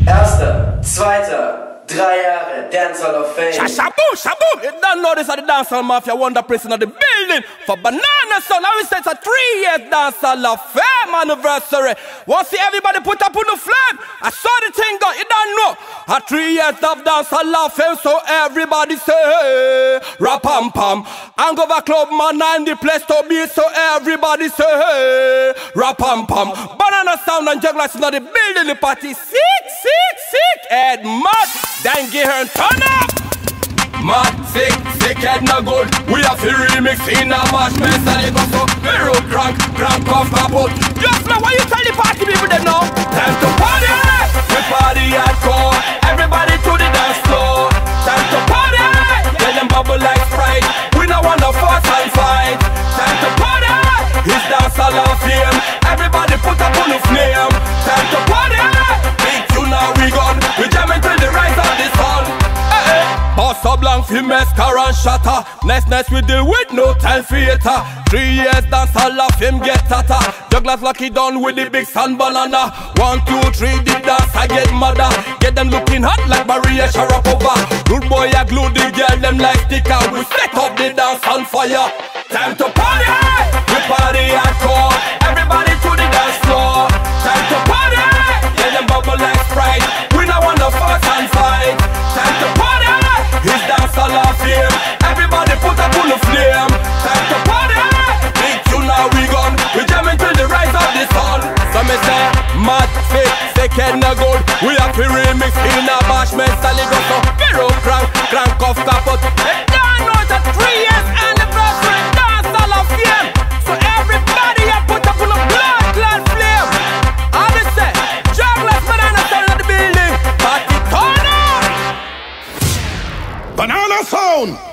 Erster, zweiter, 3 Jahre Dancehall of Fame. Shaboom, shaboom! You don't know this at the Dancehall Mafia Wonda prison of the building for Banana Son. I will say it's a 3 years Dancehall of Fame anniversary. Want to see everybody put up on the flag? I saw the thing go, you don't know. A 3 years of Dancehall of Fame, so everybody say, rap-pam pam. Hangover Club Mannheim, the place to be, so everybody say, rap-pam pam. Banana Sound and Jugglerz in the building, the party sick, head mad. Then get her and turn up. Mad, sick, head not good. We have to remix in a Bashment and it goes so hero crank off kaput. Just now, what you tell the party people they know? Time to party, we party hardcore. Everybody to the dance floor. Time to party, let them bubble like Sprite. We don't want no fuss and fight. Time to party, it's Dancehall of Fame. Everybody put up on the flame. Time to party, big tune now we gone. We jamming till the rise of the sun. Boss up long for mascara and shatter. Next we deal with no time theater. 3 years Dancehall of Fame get tata. Jugglerz lucky done with the big sun banana. 1, 2, 3 the dance I get madder. Get them looking hot like Maria Sharapova. Good boy I glue the girl them like sticker. We set up the dance on fire. Time to party, we party hardcore. Everybody to the dance floor. Time to party, let them bubble like Sprite. We don't want no fuss and fight. Time to party, it's Dancehall of Fame. Everybody put up on the flame. Time to party, big tune now we gone. We jamming till the rise of the sun. So me say, mad, sick, head no good. We have to remix in a Bashment style. It goes so hero crank off kaput. They don't know it's a 3 years anniversary Dancehall of Fame. So everybody have put up on a blood flame. I just say, Jugglerz Banana Sound in the building. Party turn up. Banana Sound!